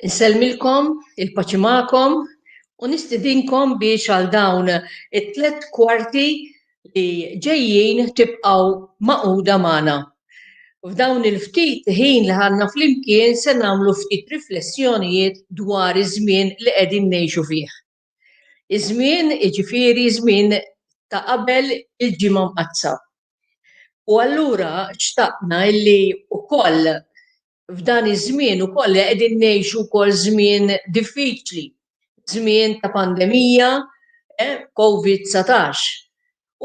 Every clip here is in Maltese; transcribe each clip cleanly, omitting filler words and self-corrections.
Insellmilkom il-paċi magħkom u nistidinkom biex għal dawn it-3 kwarti li ġejjin tibqgħu maquda magħna. F'dawn il-ftit ħin li ħadna flimkien se nagħmlu ftit riflessjonijiet dwar iż-żmien li qegħdin ngħixu fih. Iż-żmien jiġifieri żmien ta' qabel il-ġimgħa mqazza. U allura xtaqna illi wkoll f'dan iż-żmien ukoll qegħdin ngħixu wkoll żmien diffiċli, żmien ta' pandemija, COVID-19.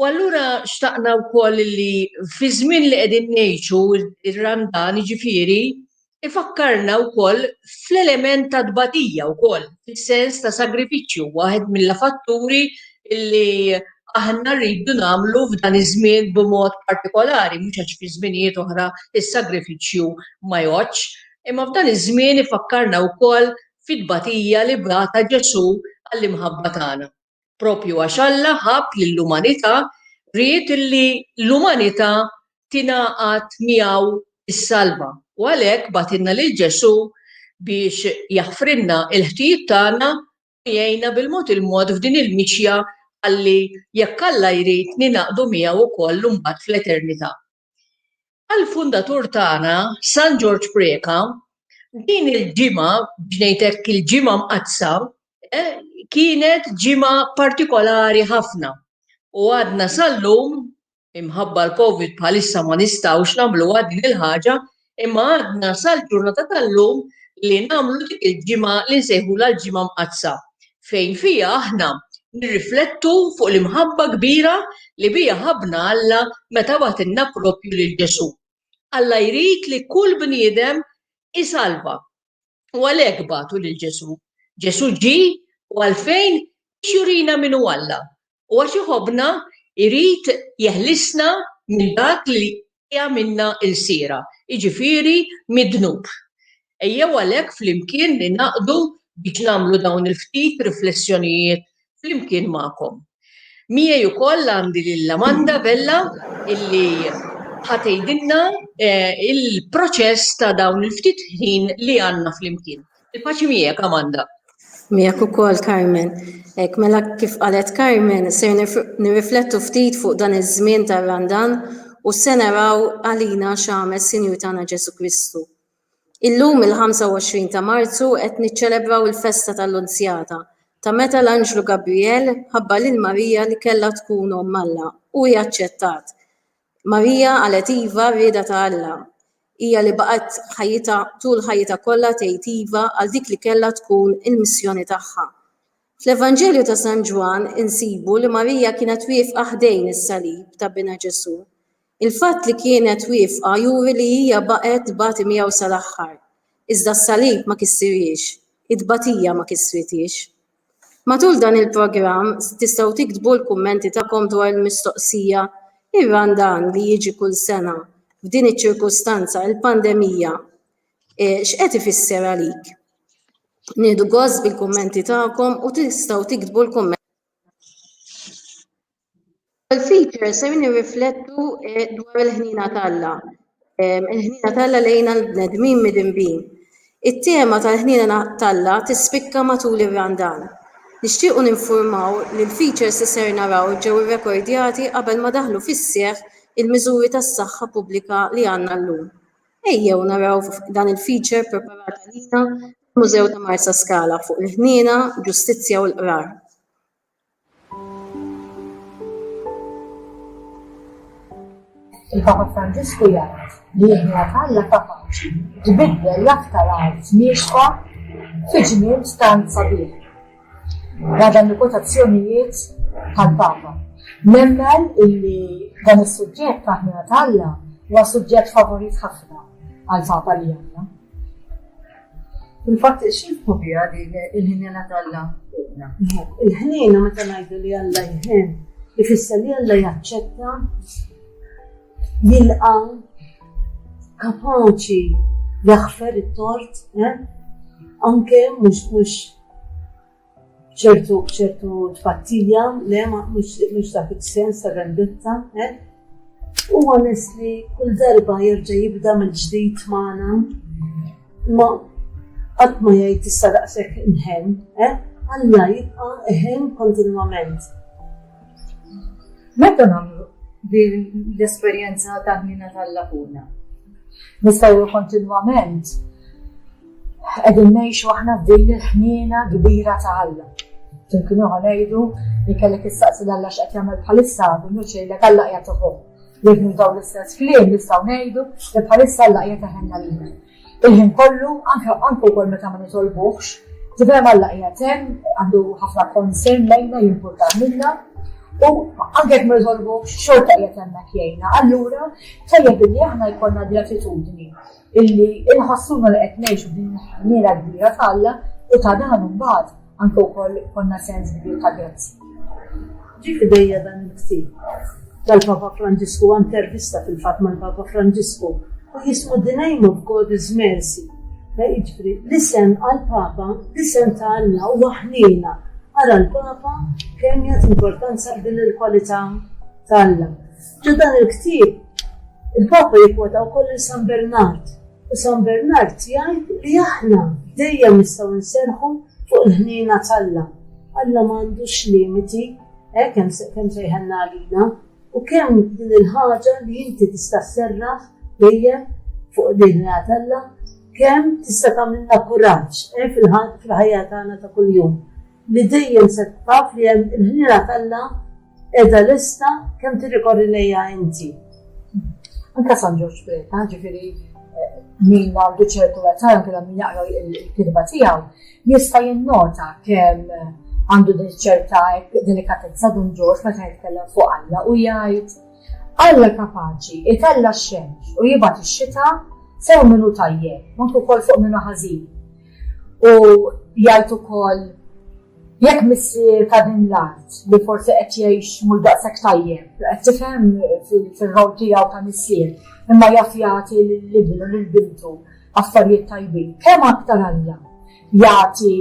U allura xtaqna wkoll li fi żmien li qegħdin ngħixu ir-Ramadan jiġifieri ifakkarna wkoll fl-element ta' tbatija wkoll, fis-sens ta' sagrifiċċju, waħed mill-fatturi li aħna rridu nagħmlu f'dan iż-żmien b'mod partikolari, mhux għax fi żminijiet oħra is-sagrifiċċju ma jgħodx, imma f'dan iż-żmien ifakkarna wkoll fit-tbatija li bata Ġesu għall-imħabba tagħna. Proprju għax Alla ħabb lill-umanità ried li l-umanità tingħaqad miegħu is-salba. U għalhekk bagħtilna lil Ġesu biex jaħfrilna l-ħtijiet tagħna u jgħinna bil-mod il-mod f'din il-mixja għalli jekk Alla jrid ninaqdu miegħu wkoll mbagħad fl-eternità. Għall-fundatur tagħna, San George Preka, din il-ġimgħa b'ngħidlek il-ġimgħa mqazza kienet ġimgħa partikolari ħafna. U għadna sal-lum imħabba l-COVID bħalissa ma nistgħux nagħmluha din il-ħaġa, imma għadna sal-ġurnata tal-lum li nagħmlu dik il-ġimgħa li nsejħulha l-ġimgħa mqazza fejn fiha aħna nirriflettu fuq l-imħabba kbira li biha ħabna Alla meta bagħtilna proprju lil Ġesu. Alla jrid li kull bniedem isalva. U għalhekk bagħtu lil Ġesu. Ġesu ġie u għalfejn biex jurina min hu Alla. U għax iħobbna jrid jeħlisna minn dak li għamilna l-sira, jiġifieri mid-dnub. Ejjew għalhekk flimkien li naqdu biex nagħmlu dawn il-ftit riflessjonijiet flimkien magħkom. Miegħi wkoll għandi lil Amanda Bella illi ħatejdilna il-proċess ta' dawn il-ftit ħin li għandna flimkien. Il-paċi miegħek, Amanda. Miegħek ukoll, Carmen. Hekk mela kif qalet Carmen, ser nirriflettu ftit fuq dan iż-żmien tar-Ramadan u se naraw għalina x'għamel Sinjur tagħna Ġesu Kristu. Illum il-25 ta' Marzu qed niċċelebraw il-festa tal-Unzjata ta' meta l-Anġlu Gabriel ħabba lil Marija li kellha tkun omm Alla u hija aċċettat. Marija qalet iva rieda ta' Alla. Hija li baqgħet ħajjitha tul ħajjitha kollha tgħid iva għal dik li kellha tkun il-missjoni tagħha. Fl-Evanġelju ta' San Ġwan insibu li Marija kienet wieqfa ħdejn is-salib ta' Bina Ġesu. Il-fatt li kienet wieqfa juri li hija baqgħet tbati miegħu sal-aħħar. Iżda s-salib ma kissiriex, it-tbatija ma kissritiex. Matul dan il-programm tistgħu tiktbu l-kummenti tagħkom dwar il-mistoqsija ir-Ramadan li jiġi kull sena f'din iċ-ċirkustanza il-pandemija x'qed ifisser għalik. Nieħdu gost bil-kummenti tagħkom u tistgħu tiktbu l-kummenti. Il-feature se nirriflettu dwar il-ħnina tal-Alla. Il-ħnina tal-Alla lejna l-bnedmin midinbin. It-tema tal-ħnina tal-Alla tispikka matul ir-Ramadan. Nixtiequ ninfurmaw li l-features li ser naraw ġew irrekordjati qabel ma daħlu fis-seħħ il-miżuri tas-saħħa pubblika li għandna llum. Ejjew naraw dan il-feature preparat għalina fil-Mużew ta' Marsa Scala fuq il-ħniena, ġustizzja u l-qrar. Il-Papa Franġisku jgħid li l-ħnina tal-Alla kapaċi tbiddel l-aktar art miexqa fi ġmien stant sabiħ. Għadan il-kotazzjonijiet tal-Papa. Nemmen illi dan is-suġġett ta' ħnina tal-Alla huwa suġġett favorit ħafna għal-Papa li għandna. Il-fatt xifku biha din il-ħnina tal-Alla. Il-ħnina meta ngħidu li Alla jħen, ifisser li Alla jaċċetta, jilqa' kapaċi jaħfer it-tort, anke mhux ċertu tfattija, le mhux dak is-sens ta' vendetta, u honestly kull darba jerġa' jibda mill-ġdid magħna. Ma qatt ma jgħid issa daqshekk inħemm, Alla jibqa' eħen kontinwament. Meta nagħmlu din l-esperjenza ta' ħnina tal-lakuna? Nistgħu kontinwament qegħdin ngħixu aħna f'din il-ħniena kbira ta' Alla. Kienu ngħidu li kellek issaqsi l-Alla x'qed jagħmel bħalissa b'mod xejlek Alla qiegħed ukoll. Jekk nużaw l-istess kliem nistgħu ngħidu li bħalissa Alla qiegħed eħenna lilna. Il-ħin kollu anke wkoll meta ma nitolbuhx, tifhem Alla qiegħed hemm għandu ħafna konsern lejna jimpurta minna u anke jekk ma nitolbuhx xorta qiegħed hemmhekk jgħinna. Allura tajjeb illi aħna jkollna gratitudni illi inħossuna li qed ngħixu din il-ħniena kbira ta' Alla u ta' dan imbagħad anke wkoll konna sens kbir ta' grazzi. Ġi fidejja dan il-ktieb tal-Papa Franġisku, intervista fil-fatt mal-Papa Franġisku u jismu The Name of God is Mercy. Jiġifieri l-isem għall-Papa, l-isem ta' Alla huwa ħniena. Ara l-Papa kemm jagħti importanza din il-kwalità ta' Alla. Ġu dan il-ktieb il-Papa jikkwota wkoll San Bernard. U San Bernard jgħid li aħna dejjem nistgħu nserħu fuq il-ħniena ta' Alla. Alla m'għandux limiti, kemm sejħenna għalina, u kemm din il-ħaġa li inti tista' sserraħ dejjem fuq il-ħniena ta' Alla, kemm tista' tagħmilna kuraġġ fil-ħajja tagħna ta' kuljum. Li dejjem se taf li hemm il-ħniena ta' Alla qiegħda lesta kemm tirrikorri lejha inti. Anke San Ġorġ Preta, ġifieri min għandu ċertu età anke min jaqra l-kitba tiegħu jista' jinnota kemm għandu ċerta delikatezza Don Ġorġ meta jitkellem fuq Alla u jgħid Alla kapaċi itella x-xemx u jibgħat ix-xita sew minnu tajjeb, anke wkoll fuq minnu ħażin. U jgħid ukoll jekk missier ta' din l-art li forsi qed jgħix mhux daqshekk tajjeb, qed tifhem fir-rol tiegħu ta' missier, imma jaf jagħti lill-ibnu lill-bintu affarijiet tajbin. Kemm aktar Alla jagħti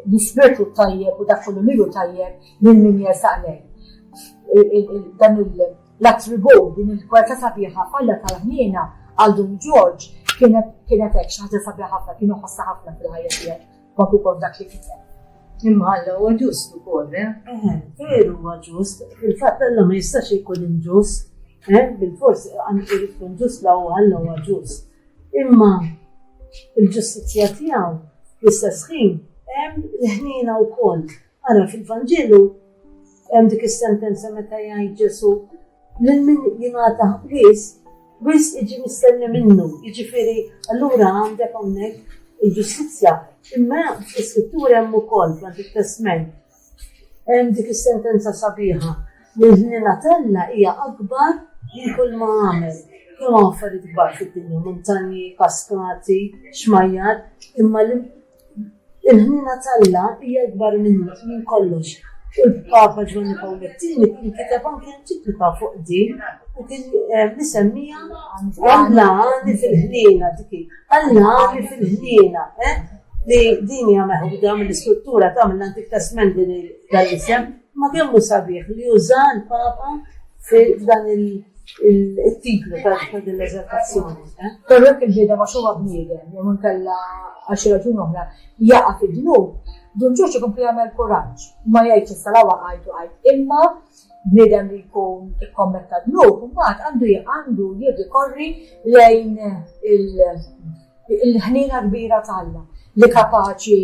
l-ispirtu tajjeb u dak kollu lilu tajjeb lil min jersaq lejn. Dan l-attribut din il-kwalità sabiħa Alla tal-ħniena għal Don Ġorġ kienet hekk xi ħaġa sabiħa ħafna, kienu ħossa ħafna fil-ħajja tiegħek, kont ukoll dak li kiteb. Imma Alla huwa ġust ukoll, Veru huwa ġust, fil-fatt Alla ma jistax ikun inġust, bil-forsi għandu jkun ġust la Alla huwa ġust. Imma il-ġustizzja tiegħu l-istess ħin hemm il-ħniena wkoll. Ara fil-Vanġelu hemm dik is-sentenza meta jgħid Ġesu lil min jingħata wis iġi mistenni minnu. Jiġifieri allura għandek hawnhekk il-ġustizzja. Imma fl-Iskrittura hemm ukoll fl-Antik Testament hemm dik is-sentenza sabiħa li l-ħniena ta' Alla hija akbar minn kull ma għamel. Kemm affarijiet kbar fid-dinja, muntanji, kaskati, xmajjar, imma il-ħniena ta' Alla hija akbar minn kollox. U l-Papa Ġwanni Pawlu II kien kiteb anke enċiklika fuq din u kien misemmija Alla għani fil-ħniena dik. Alla għani fil-ħniena, li din hija meħuda mill-istruttura ta' mill-Antik Testament dal-isem, ma kemm hu sabiħ li uża l-Papa f'dan il-titlu ta' din l-eżertazzjoni. Però jekk il-ġieda ma xuha bniedem, jew inkella għal xi raġuni oħra jaqa' fid-dnub, Don Ġorġ ikompli jagħmel kuraġġ. Ma jgħidx issa lawha qajdu, imma bniedem li jkun ikkommetta dnub, imbagħad għandu jirrikorri lejn il-ħniena kbira ta' Alla li kapaċi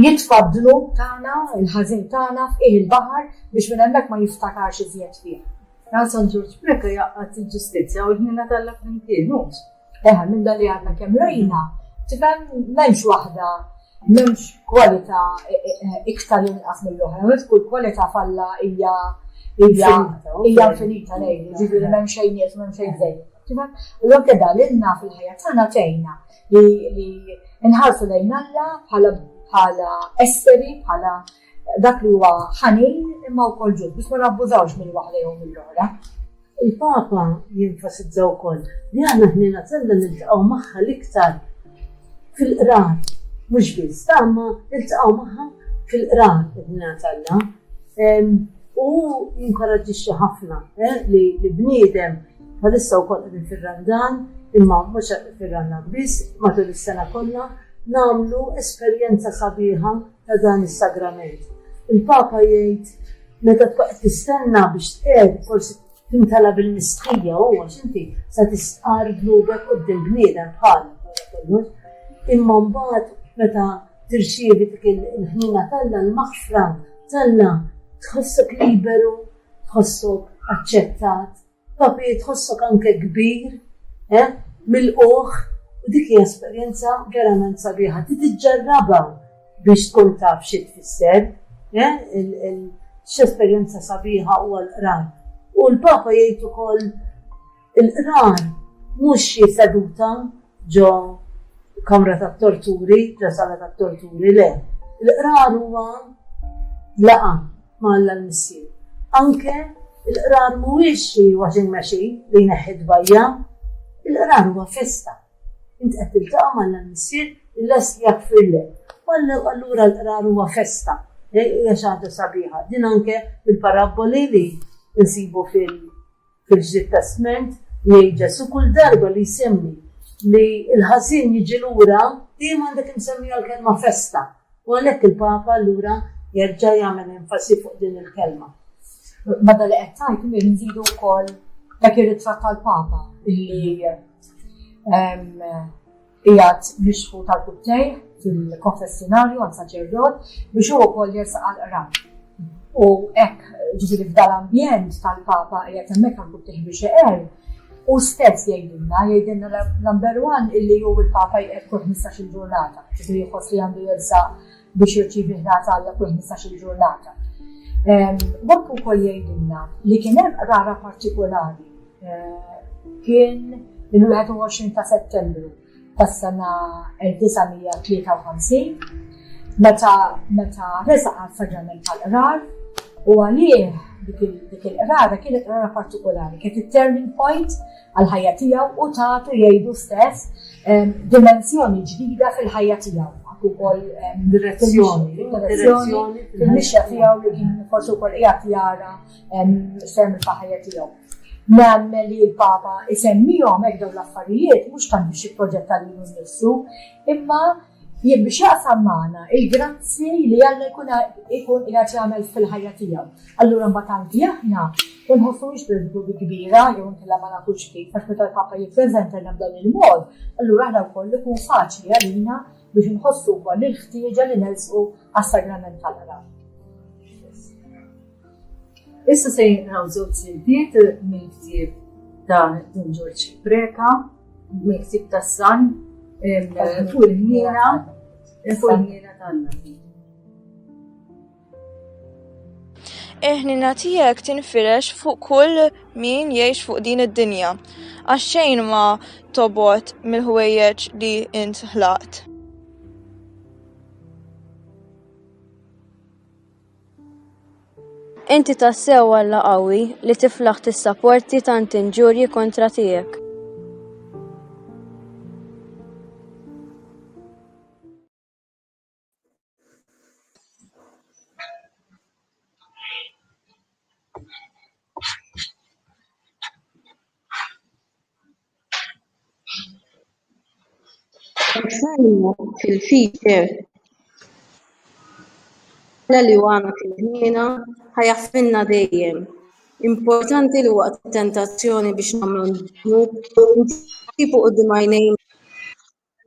jitfa' d-dnub tagħna, il-ħażin tagħna f'qiegħ il-baħar biex minn hemmhekk ma jiftakarx iżjed fih. San Ġorġ Preta jaqqat il-ġustizzja u l-ħniena tal-Alla flimkien. Minn dan li għadna kemm rajna, tifhem m'hemmx waħda, m'hemmx kwalità iktar inqas mill-oħra, kull kwalità f'Alla hija infinita lejn, ġifieri m'hemm xejn nies m'hemm xejn żejjed. Tifhem? U anke dan ilna fil-ħajja tagħna tgħinna li nħarsu lejn Alla bħala esseri, bħala dak li huwa ħanin imma wkoll ġud biex ma nabbużawx mill waħda jew mill-oħra. Il-Papa jinfasizza wkoll li aħna ħniena ta' Alla niltaqgħu magħha l-iktar fil-qrar, mhux biss, ma niltaqgħu magħha fil-qrar ħniena ta' Alla. U jinkoraġġixxi ħafna li bniedem bħalissa wkoll qegħdin fir-Ramadan imma mhux fir-Ranna biss, matul is-sena kollha nagħmlu esperjenza sabiħa ta' dan is-sagrament. Il-Papa jgħid meta tbaqgħet tistenna biex tqiegħed forsi tintala bil-mistħija huwa x'inti se tisqar glubek quddiem bniedem bħalek. Imma mbagħad meta tirċievi dik il-ħnina talla l-maħfra talla tħossok liberu, tħossok aċċettat, papi tħossok anke kbir, mill-qoħ, u dik hija esperjenza verament sabiħa. Tiġġarrabha biex tkun taf xi tfisser, x'esperjenza sabiħa huwa l-qrar. U l-Papa jgħid ukoll il-qrar mhux xi seduta ġo kamra tat-torturi, ġo sala tat-torturi, le. Il-qrar huwa laqa mal-Alla l-Missier. Anke il-qrar mhuwiex xi washing machine li jneħħi dbajja, il-qrar huwa festa. Int qed tiltaqa' mal-Alla l-Missier il-les jakfirlek. Allura l-qrar huwa festa. Hija xi ħaġa sabiħa. Din anke bil-paraboli li nsibu fil-Ġdid Testament li Ġesu kull darba li jsemmi li l-ħażin jiġi lura dejjem għandek insemmija l-kelma festa. U għalhekk il-Papa allura jerġa' jagħmel enfasi fuq din il-kelma. Bada li qed tgħid nżidu wkoll dak ir-ritratt tal-Papa illi qiegħed mixfu tal-kuttejl fil-konfessjonarju għal saċerdot biex huwa wkoll jersaq għall-qrar. U hekk ġifieri f'dal-ambjent tal-Papa qiegħed hemmhekk għall-kuttejl biex iqer u stess jgħidilna number one illi hu il-Papa jqgħed kull 15-il ġurnata, ġifieri jħoss li għandu jersaq biex jirċievi ħnata Alla kull 15-il ġurnata. Waqt ukoll jgħidilna li kien hemm qrara partikolari kien il-21 ta' Settembru tas-sena 1953 meta resaq għal-sagrament tal-qrar u għalih dik il-qrara kienet qrara partikolari, kienet it-turning point għal-ħajja tiegħu u tagħtu jgħidu stess dimensjoni ġdida fil-ħajja tiegħu. Ukoll direzzjoni fil-mixja tiegħu li kien forsi wkoll qiegħed jara x'hemm il-ħajja tiegħu. Nagħmel li l-Papa isemmihom hekk dawn l-affarijiet mhux tant biex jipproġetta lilu nnifsu, imma biex jaqsam magħna il-grazzi li Alla jkun qiegħed jagħmel fil-ħajja tiegħu. Allura mbagħad anki aħna ma nħossuhiex bil-grubi kbira jew inkella ma nafux kif għax meta l-Papa jippreżentana b'dan il-mod, allura aħna wkoll ikun faċli għalina biex nħossu wkoll il-ħtieġa li nelsqu għas-sagrament tal-qrar. Issa se jinqraw żewġ silbiet mill-ktieb ta' Don George Preka, mill-ktieb tas-San fuq il-ħniena tal-Alla. Il-ħnina tiegħek tinfirex fuq kull min jgħix fuq din id-dinja, għax xejn ma tobgħod mill-ħwejjeġ li int ħlaqt. Inti tassew Alla qawwi li tiflaħ tissapporti tant inġurji kontra tiegħek. Fil-feature li għana fil-ħnina ħajaffinna dejjem. Importanti li waqt tentazzjoni biex nagħmlu n-dnub ntibu qudiem għajnejn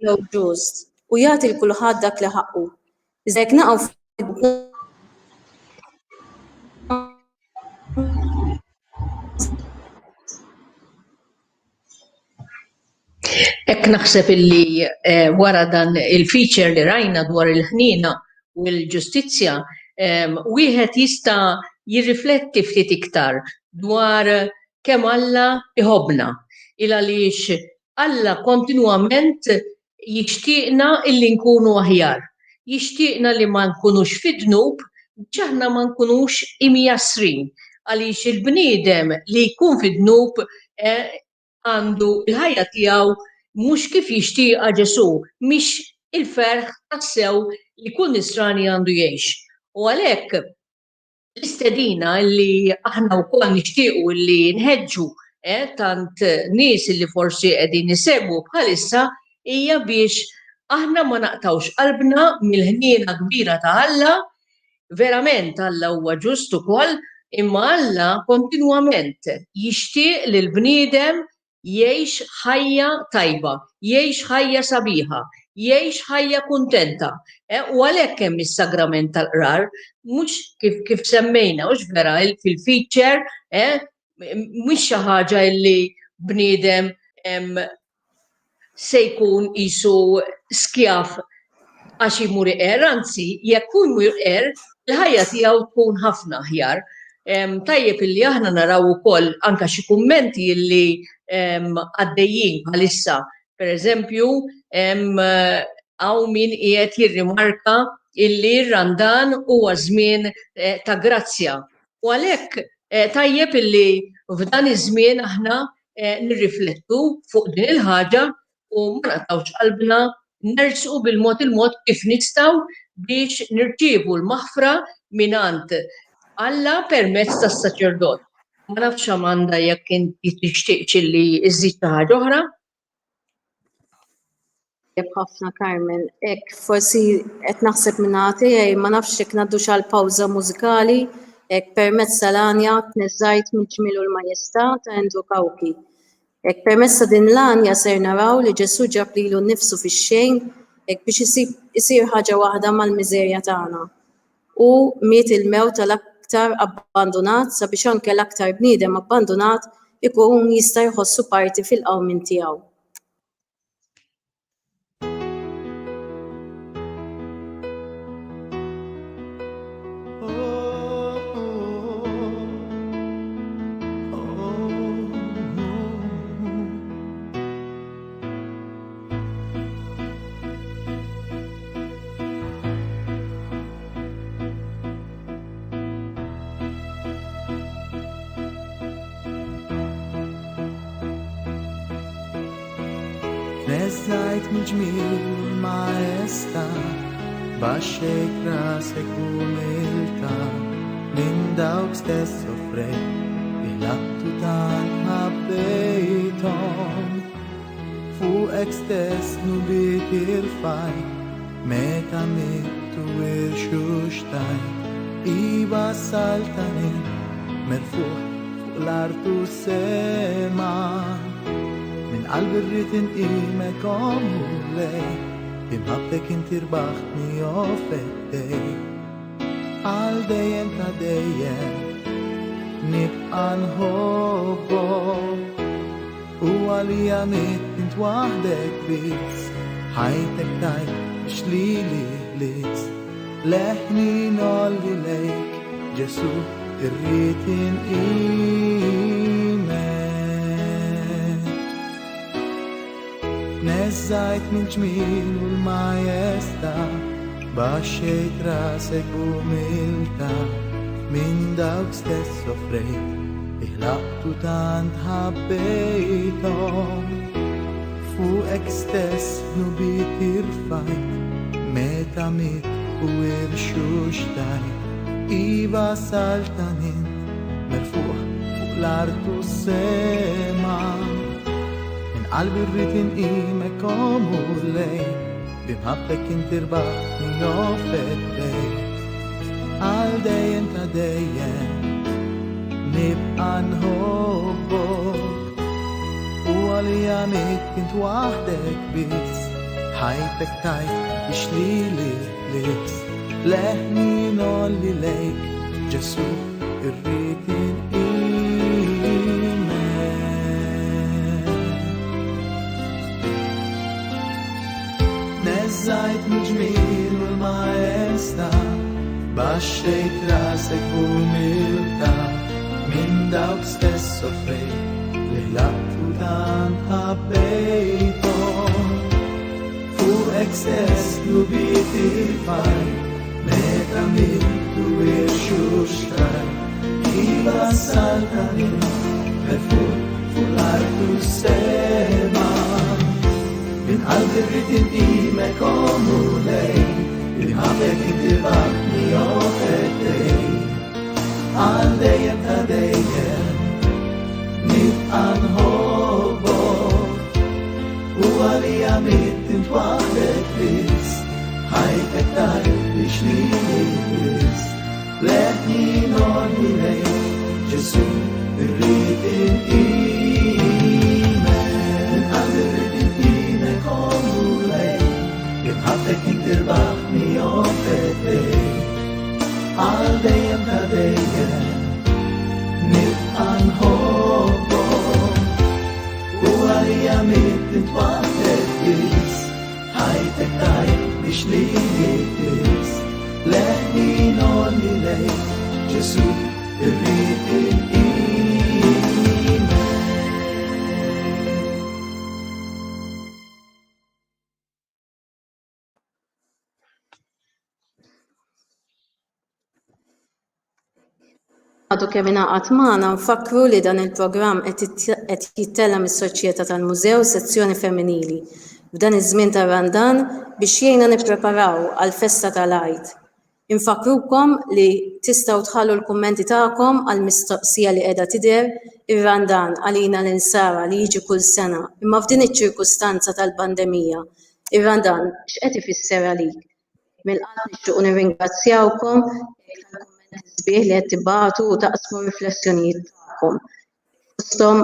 jew ġust u jagħti l kulħadd dak li ħaqqu. Iżda jekk naqgħu Hekk naħseb illi wara dan il-feature li rajna dwar il-ħnina u l-ġustizzja, wieħed jista' jirrifletti ftit iktar dwar kemm Alla iħobbna. Għaliex Alla kontinwament jixtieqna illi nkunu aħjar. Jixtieqna li ma nkunux fid-dnub biex aħna ma nkunux imjasrin. Għaliex il-bniedem li jkun fid-dnub għandu il-ħajja tiegħu mhux kif jixtieqha Ġesu, mhix il-ferħ tassew li kull nisrani għandu jgħix. U għalhekk l-istedina li aħna wkoll nixtiequ li nħeġġu tant nies li forsi qegħdin isegwu bħalissa hija biex aħna ma naqtawx qalbna mill-ħniena kbira ta' Alla, verament Alla huwa ġust ukoll, imma Alla kontinwament jixtieq li l-bniedem jgħix ħajja tajba, jgħix ħajja sabiħa, jgħix ħajja kuntenta. U għalhekk hemm is-sagrament tal-qrar, mhux kif semmejna, mhux vera fil-feature, mhux xi ħaġa li bniedem se jkun qisu skjaf għax imur iqer, anzi jekk hu jmur iqer, il-ħajja tiegħu tkun ħafna aħjar. Tajjeb illi aħna naraw ukoll anke xi kummenti li għaddejjin bħalissa. Pereżempju, hawn min qiegħed jirrimarka illi r-Ramadan huwa żmien ta' grazzja. U għalhekk tajjeb illi f'dan iż-żmien aħna nirriflettu fuq din il-ħaġa u ma naqtawx qalbna, nersqu bil-mod kif nistgħu biex nirċievu l-maħfra mingħand Alla permezz tas-saċerdot. Ma nafx Amanda jekk inti tixtieq li iżid xi ħaġa oħra. Ħafna Carmen, forsi qed naħseb minn tiegħi ma nafx jekk ngħaddux għal pawża mużikali, permezz tal-anja tneżżajt mill-ġmiel u l-Majestà ta' Andrew Kawki. Permezz ta' din l-anja ser naraw li Ġesu ġab lilu nnifsu fix-xejn biex isir ħaġa waħda mal-miżerja tagħna. U miet il-mewt tal-aktar abbandonat sabiex anke l-aktar bniedem abbandonat ikun jista' jħossu parti fil-qawmin tiegħu. Neżżajt mill-ġmiel l-Majestà, baxxejt rasek umiltà, minn dawk stess soffrejt, il-attu tant ħabbejthom. Fuqek stess nubit irfajt, meta mittu irxuxtajt, iva saltanit, merfuq fuq l-artu sema. Min qalbi rrid inqimek ommu lej, imħabbek inti rbaħtni ofettej. Għal dejjem ta' dejjem nibqa' nħobbok, u għalija mitt int waħdek biss, ħajtek tajt biex lili lis, leħni nolli lejk, Ġesu irrid inqimek. Neżżajt mill-ġmiel u l-Majestà, baxxejt rasek umiltà, minn dawk stess soffrejt, il-laqtu tant ħabbejthom. Fuqek stess nubit irfajt, meta mitt u irxuxtajt, iva saltanint, merfuq fuq l-artu sema. Qalbi rrid inqimek ommu lej, bimħabbek inti rbaħtni ofettej. Għal dejjem ta' dejjem nibqa' nħobbok, u għalija mitt int waħdek biss, ħajtek tajt biex lili lis, leħni nolli lejk, Ġesu irrid inqimek. Neżżajt mill-ġmiel u l-Majestà, baxxejt rasek umiltà, minn dawk stess soffrejt, li l-attu tant ħabbejthom. Fuqek stess nubit irfajt, meta mittu irxuxtajt, iva saltanit, merfuq fuq l-artu sema. Min qalbi rrid inqimek ommu lej, imħabbek inti rbaħtni ofettej. Għal dejjem ta' dejjem nibqa' biex li jibis leħni nordi lej Ġesu irrid il-qimen qalbi rrid il-qimen kollu lej jitħaffek tiktirbaħni joffetej għal dejjem ta' dejjem nibqa' nħobbok u għalija mit-tintwaħdet bis ħajtek tajb biex li jibis leħni nordi lej Ġesu irrid il-qimen. Għadu kemm ingħaqad magħna nfakru li dan il-programm qed jittella mis-Soċjetà tal-Mużew sezzjoni femminili f'dan iż-żmien ta' Randan biex jgħinna nippreparaw għall-festa tal-Għid. Infakrukom li tistgħu tħallu l-kummenti tagħkom għall-mistoqsija li qiegħda tidher ir-Randan għalina l-insara li jiġi kull sena, imma f'din iċ-ċirkustanza tal-pandemija. Ir-Randan x'qed ifisser għalik? Mill-qalb nixtiequ nirringrazzjawkom tal-kummenti sbieħ li qed tibagħtu u taqsmu riflessjonijiet tagħkom. Fosthom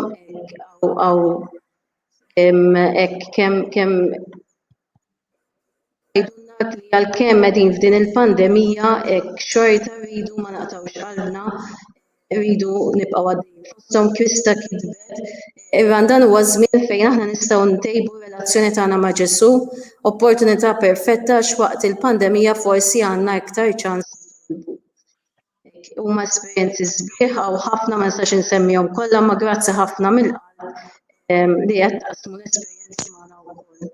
hekk kemm li għalkemm qegħdin f'din il-pandemija hekk xorta rridu ma naqtgħux qalbna, rridu nibqgħu għaddejjin. Fosthom Krista kitbet ir-Randan huwa żmien fejn aħna nistgħu ntejbu r-relazzjoni tagħna ma' Ġesu, opportunità perfetta x'waqt il-pandemija forsi għandna iktar ċans nitolbu. Huma esperjenzi sbieħ u ħafna ma nistax insemmihom kollha, ma grazzi ħafna mill-qalb li qed taqsmu l-esperjenzi magħna wkoll.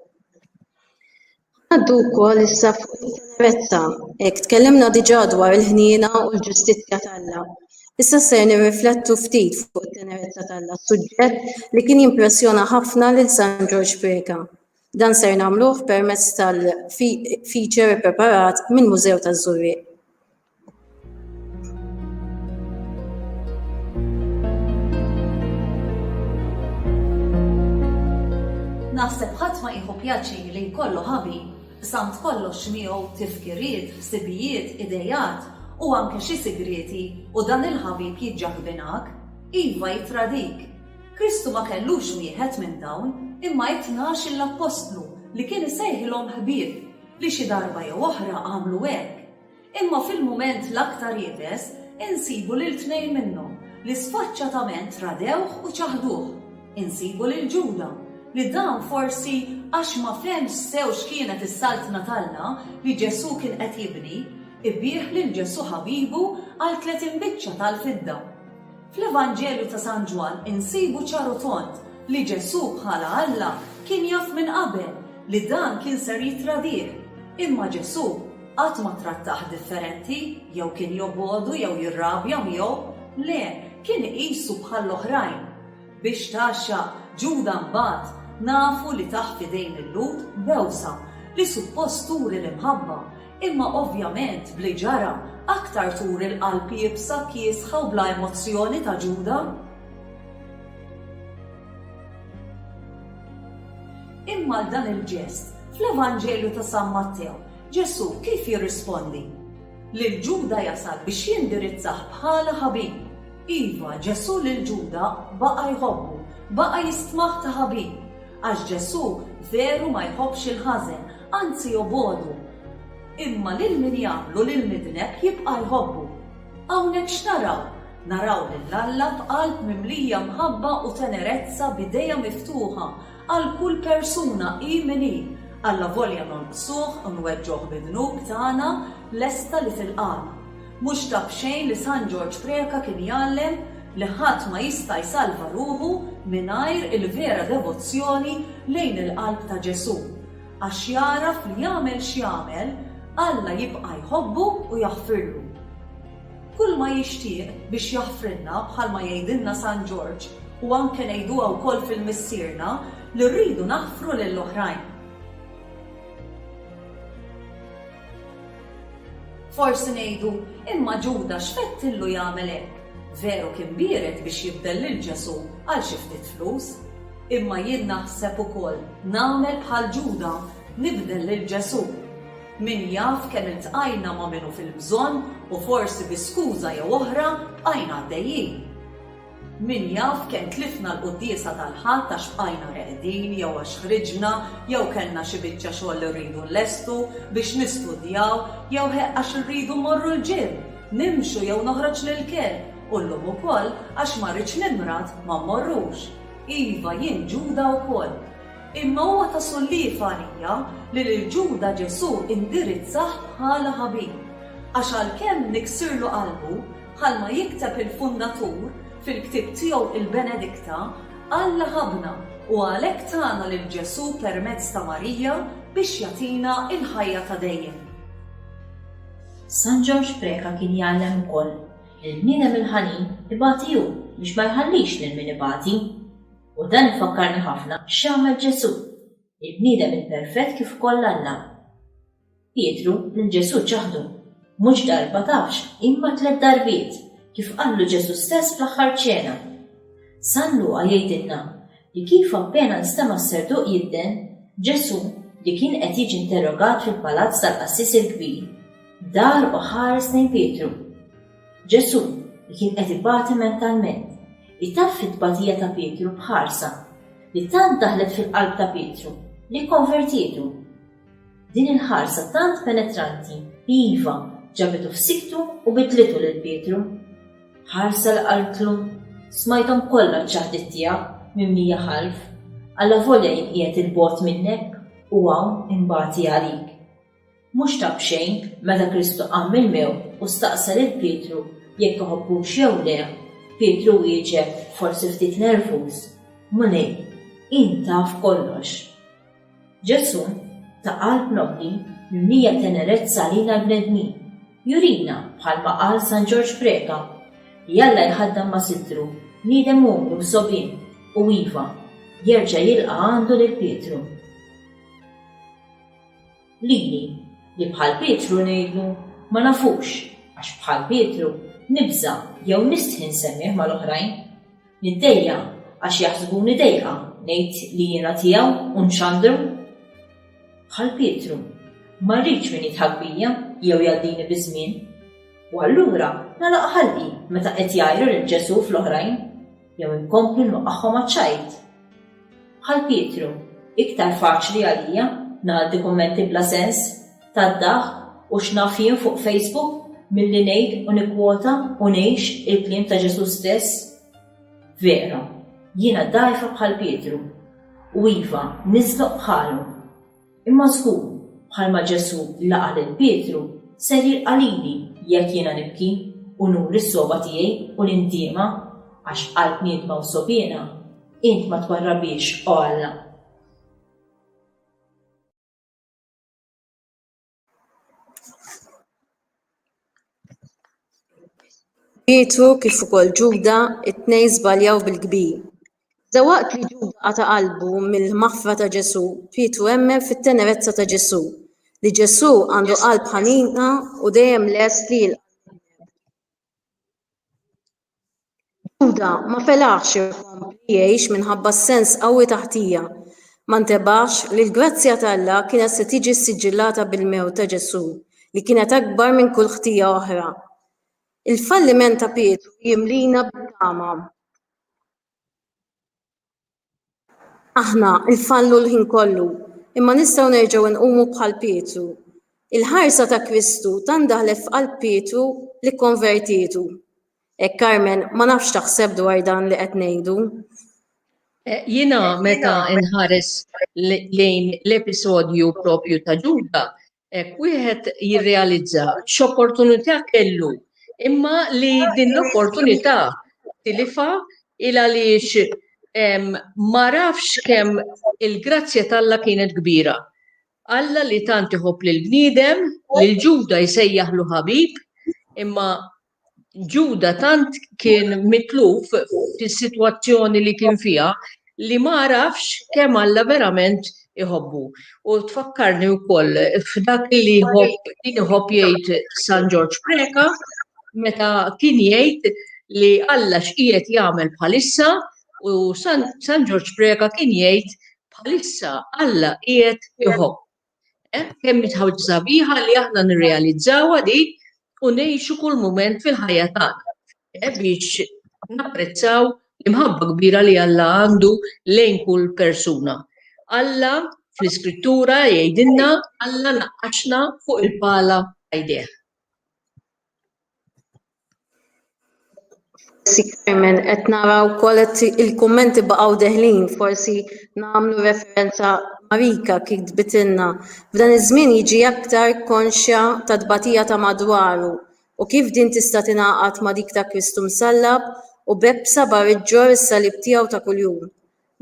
Għaddu wkoll issa fuq it-tenerezza, hekk tkellimna diġà dwar il-ħniena u l-ġustizzja tal-Alla. Issa ser nirriflettu ftit fuq it-tenerezza tal-Alla, suġġett li kien jimpressjona ħafna lil San George Preka. Dan ser nagħmluh permezz tal-feature ippreparat mill-Mużew taż-Żurrieq. Naħseb ħadd ma jieħu pjaċir li jkollu ħabi samt kollox miegħu tifkiriet, ħsibijiet, idejat u anke xi sigreti u dan il-ħabib jiġġaħbinak, iva jitradik. Kristu ma kellux wieħed minn dawn imma jitnax l-Apostlu li kien isejħilhom ħbieb li xi darba jew oħra għamlu hekk. Imma fil-mument l-aktar jibes insibu lil tnejn minnhom li sfaċċatament radewh u ċaħduh. Insibu lil Ġuda li dan forsi għax ma fehmx sew x'kienet is-saltna tal-Alla li Ġesu kien qed jibni, ibbieħ lil Ġesu ħabibu għal 30 biċċa tal-fidda. Fl-Evanġelju ta' San Ġwan insibu ċaru tont li Ġesu bħala Alla kien jaf minn qabel li dan kien ser jitradih. Imma Ġesu qatt ma trattaħ differenti jew kien jobbodu jew jirrabja miegħu, le kien iqisu bħall-oħrajn. Biex taxxa Ġuda mbagħad nafu li taħt fidejn il-lut bewsa li suppost turi l-imħabba, imma ovvjament bli ġara aktar turi l-qalb jibsa kiesħa u bla emozzjoni ta' Ġuda. Imma dan il-ġest fl-Evanġelju ta' San Mattew, Ġesu kif jirrispondi? Lil Ġuda jasal biex jindirizzah bħala ħabib. Iva, Ġesu lil Ġuda baqa' jħobbu, baqa' jistmaħ ta' ħabib. Għax Ġesu veru ma jħobbx il-ħażen, anzi jobodu. Imma lil min jagħmlu lil midneb jibqa' jħobbu. Hawnhekk x'naraw? Naraw lill-Alla b'qalb mimlija mħabba u tenerezza b'idejja miftuħa għal kull persuna min hi. Alla volja nolqsuh u nweġġuh bid-dnub tagħna lesta li tilqana. Mhux tab xejn li San George Preka kien jgħallem li ħadd ma jista' jsalva ruħu mingħajr il-vera devozzjoni lejn il-qalb ta' Ġesu. Għax jaraf li jagħmel x'jagħmel, Alla jibqa' jħobbu u jaħfirlu. Kull ma jixtieq biex jaħfrilna bħalma jgħidilna San George u anke ngħiduha wkoll fil-missierna li rridu naħfru lill-oħrajn. Forsi ngħidu, imma Ġuda x'fettillu jagħmel hekk? Veru kien bieret biex jibdel lil Ġesu għal xi ftit flus, imma jien naħseb ukoll nagħmel bħal Ġuda nibdel lil Ġesu. Min jaf kemm iltqajna ma' minnu fil-bżonn u forsi bi skuża jew oħra bqajna għaddejjin. Min jaf kemm tlifna l-quddiesa tal-ħadd għax bqajna reqdin jew għax ħriġna jew kellna xi biċċa xogħol li rridu nlestu biex nistudjaw jew għax irridu mmorru l-ġim, nimxu jew noħroġ lil-kelb u llum ukoll għax ma rridx nimrad ma mmorrux. Iva jien Ġuda wkoll. Imma huwa ta' solliefa għalija li lil-Ġuda Ġesu indirizzah bħala ħabib. Għax għalkemm niksirlu qalbu bħalma jikteb il-fundatur fil-ktib tiegħu il-Benedikta, Alla ħabna u għalhekk tagħna lil Ġesu permezz ta' Marija biex jagħtina l-ħajja ta' dejjem. San George Preka kien jgħallem ukoll il-bniedem il-ħanin ibati hu biex ma jħallix lil min ibati. U dan ifakkarni ħafna x'għamel Ġesu, il-bniedem il-perfett kif ukoll Alla. Pietru lil Ġesu ċaħdu, mhux darba tafx imma 3 darbiet kif qallu Ġesu stess fl-aħħar ċena. San Luqa jgħidilna li kif appena nstema' s-serduq jidden, Ġesu li kien qed jiġi interrogat fil-palazz tal-Qassis il-Kbir, dar u ħares lejn Pietru. Ġesu li kien qed ibati mentalment, li taf it-tbatija ta' Pietru bħarsa, li tant daħlet fil-qalb ta' Pietru, li konvertietu. Din il-ħarsa tant penetranti, iva, ġabitu f'siktu u bidlitu lil Pietru. Ħarsa l-qaltlu, smajtom kollha ċ-ċaħdit tiegħek minn mija ħalf, alla volja jinqiegħed il-bot minnek u hawn imbagħti għalik. Mhux tab xejn meta Kristu qam mill-mew u staqsa lil Pietru jekk iħobbux jew le. Pietru wieġeb forsi ftit nervuż. Mulej, int taf kollox. Ġesu ta' qalb nobli mimlija tenerezza għalina l-bnedmin. Jurina bħalma qal San George Preka li Alla jħaddam ma' sitru, bniedem umru sobin u iva jerġa' jilqa' għandu lil Pietru. Lili li bħal Pietru ngħidlu ma nafux għax bħal Pietru nibża jew nistħin semmih mal-oħrajn. Niddejja għax jaħsbuni dejqa ngħid li jiena tiegħu u nxandru. Bħal Pietru ma rridx min jitħabb bija jew jgħaddini biż-żmien. U allura nagħlaq ħalqi meta qed jgħajru lil Ġesu fl-oħrajn jew inkompli nwaqqagħhom għaċ-ċajt. Bħal Pietru iktar faċli għalija ngħaddi kummenti bla sens tad-daħ u x'naf jien fuq Facebook milli ngħid u nikkwota u ngħix il-kliem ta' Ġesu stess. Vera, jiena dgħajfa bħal Pietru u iva nisloq bħalu. Imma żgur bħalma Ġesu laqa' lil Pietru ser jilqalili jekk jiena nibki u nuri s-soba tiegħi u l-intiema għax qalb niedma u sobiena int ma twarrabix o Alla. Pietru kif ukoll Ġuda it-tnejn żbaljaw bil-kbir. Dawaqt li Ġuda qata' qalbu mill-maħfra ta' Ġesu, Pietru emmen fit-tenerezza ta' Ġesu, li Ġesu għandu qalb ħanina u dejjem lest li Ġuda ma felaħx ikompli jgħix minħabba s-sens qawwi taħtija, ma ntebaħx li l-grazzja ta' Alla kienet se tiġi siġillata bil-mewt ta' Ġesu li kienet akbar minn kull ħtija oħra. Il-falliment ta' Pietru jimlina b'tama. Aħna il-fallu l-ħin kollu, imma nistgħu nerġgħu nqumu bħal Pietru. Il-ħarsa ta' Kristu tant daħlet f'qalb Pietru li konvertietu. Carmen, ma nafx taħseb dwar dan li qed ngħidu. Jiena meta nħares lejn l-episodju propju ta' Ġuda, wieħed jirrealizza x'opportunità kellu. Imma li din l-opportunità tilifa il għaliex ma rafx kemm il-grazzja tal-Alla kienet kbira. Alla li tant iħobb lill-bniedem, lil Ġuda jsejjaħlu ħabib, imma Ġuda tant kien mitluf fis-sitwazzjoni li kien fiha li ma rafx kemm Alla verament iħobbu. U tfakkarni wkoll f'dak li iħobb jgħid San George Preka meta kien jgħid li Alla x'qiegħed jagħmel bħalissa u San George Preka kien jgħid bħalissa Alla qiegħed iħobb. Kemm ħaġa sabiħa li aħna nirrealizzawha dik u ngħixu kull mument fil-ħajja tagħna biex napprezzaw l-imħabba kbira li Alla għandu lejn kull persuna. Alla fl-iskrittura jgħidilna Alla naqqaxna fuq il-pala għajdeh. Carmen, qed naraw wkoll il-kummenti baqgħu deħlin, forsi nagħmlu referenza Marika kif tbitilna. F'dan iż-żmien jiġi aktar konxja ta' tbatija ta' madwaru u kif din tista' tingħaqad ma' dik ta' Kristu msallab u b'ebsa barriġġor is-salib tiegħu ta' kuljum.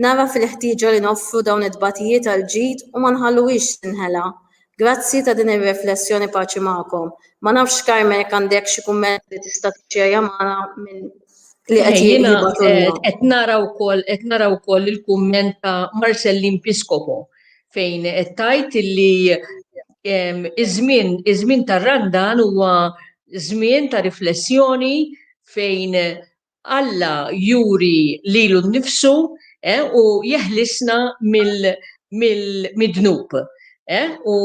Nara fil-ħtieġa li noffru dawn it-tbatijiet għall-ġid u ma nħalluhiex tinħela. Grazzi ta' din ir-riflessjoni paċi magħkom. Ma nafx Carmen jekk għandek xi kumment li tista' tixxerja magħna minn li qed nara wkoll il-kumment ta' Marcellin Piscopo fejn qed tgħid li iż-żmien tar-Randan huwa żmien ta' riflessjoni fejn Alla juri lilu nnifsu u jeħlisna mill-dnub. U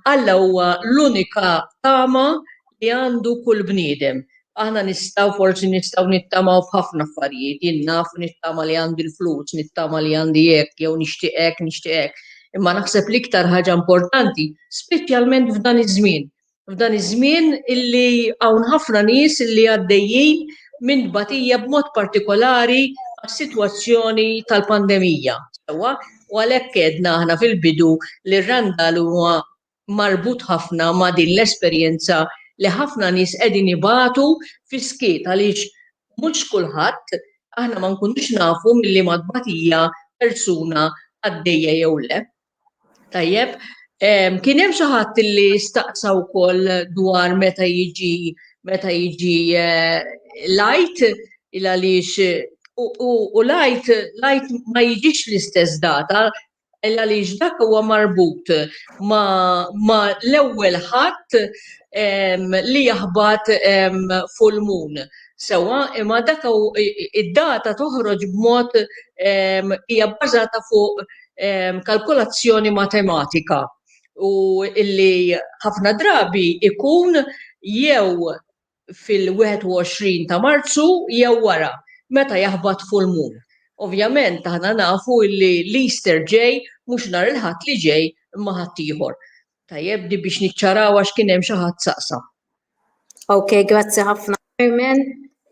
Alla huwa l-unika tama li għandu kull bniedem. Aħna forsi nistgħu nittamaw f'ħafna affarijiet, jien naf nittama li għandi l-flus, nittama li għandi hekk jew nixtieq hekk. Imma naħseb l-iktar ħaġa importanti, speċjalment f'dan iż-żmien. F'dan iż-żmien illi hawn ħafna nies illi għaddejjin minn tbatija b'mod partikolari għas-sitwazzjoni tal-pandemija. U għalhekk għedna aħna fil-bidu li r-Randall huwa marbut ħafna ma' din l-esperjenza li ħafna nies qegħdin ibatu fis-skiet għaliex mhux kulħadd aħna ma nkunux nafu milli ma tbatija persuna għaddejja jew le. Tajjeb, kien hemm xi ħadd li staqsa wkoll dwar meta jiġi lajt għaliex u lajt ma jiġix l-istess data għaliex dak huwa marbut ma l-ewwel ħadd li jaħbad full moon. Sewa, imma dak id-data toħroġ b'mod hija bbażata fuq kalkolazzjoni matematika u illi ħafna drabi ikun jew fil-21 ta' Marzu jew wara meta jaħbad full moon. Ovvjament aħna nafu li l-Easter ġej mhux nhar il-ħadd li ġej imma ħadd ieħor. Tajjeb di biex niċċaraw għax kien hemm xi ħadd saqsa. Okay, grazzi ħafna Carmen.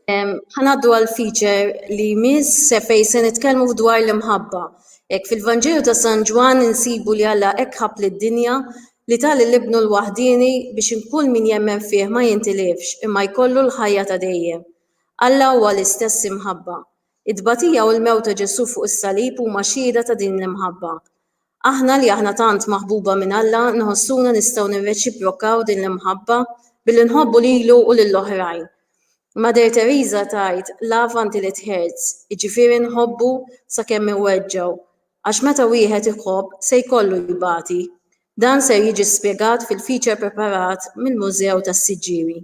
Ħanaddu għal feature li miss fejn se nitkellmu dwar l-imħabba. Hekk fil-Vanġelu ta' San Ġwan insibu li Alla hekk ħabb lid-dinja li tali l-ibnu l-waħdini biex inkun min jemmen fih ma jintilifx imma jkollu l-ħajja ta' dejjem. Alla huwa l-istess imħabba. Id-tbatija u l-mewt ta' Ġesu fuq is-salib huma xhieda ta' din l-imħabba. Aħna li aħna tant maħbuba minn Alla nħossuna nistgħu nirreċiprokaw din l-imħabba billi nħobbu lilu u lill-oħrajn. Mother Teresa tgħid love until it hurts, jiġifieri nħobbu sakemm iweġġgħu, għax meta wieħed iħobb se jkollu jibati. Dan se jiġi spjegat fil-feature preparat mill-Mużew tas-Siġġieri.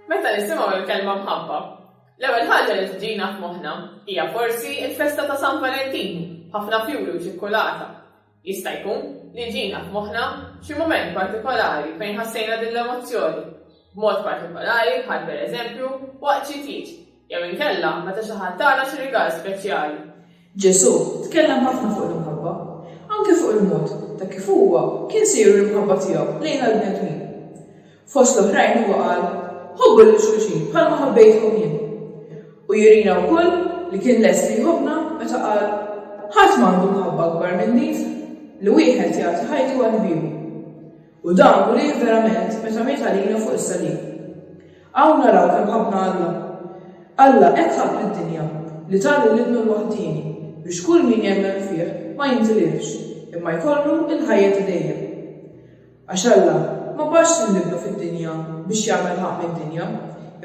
Meta nisimgħu l-kelma mħabba, l-ewwel ħaġa li tiġina f'moħħna hija forsi l-festa ta' San Valentinu, ħafna fjuri u ċikkolata. Jista' jkun li ġina f'moħħna xi mument partikolari fejn ħassejna din l-emozzjoni, b'mod partikolari bħal pereżempju waqt xi tieġ, jew inkella meta xi ħadd tagħna xi rigal speċjali. Ġesu tkellem ħafna fuq l-imħabba, anke fuq il-mod ta' kif huwa kien siru l-imħabba tiegħu lejn għall-bnedmin. Fost l-oħrajn huwa qal ħobbu lil xulxin bħalma ħabbejtkom jien. U jurina wkoll li kien lest li jħobbna meta qal ħadd m'għandu mħabba akbar minn dik li wieħed jagħti ħajtu għal ħbiebu. U dan u lih verament meta miet għalina fuq is-salib. Hawn naraw kemm ħabbna Alla. Alla hekk ħabb lid-dinja li tagħti l-ibnu l-waħdini biex kull min jemmen fih ma jintilifx imma jkollu l-ħajja ta' dejjem. Għax Alla ma baxx nibnu fid-dinja biex jagħmel ħaq mid-dinja,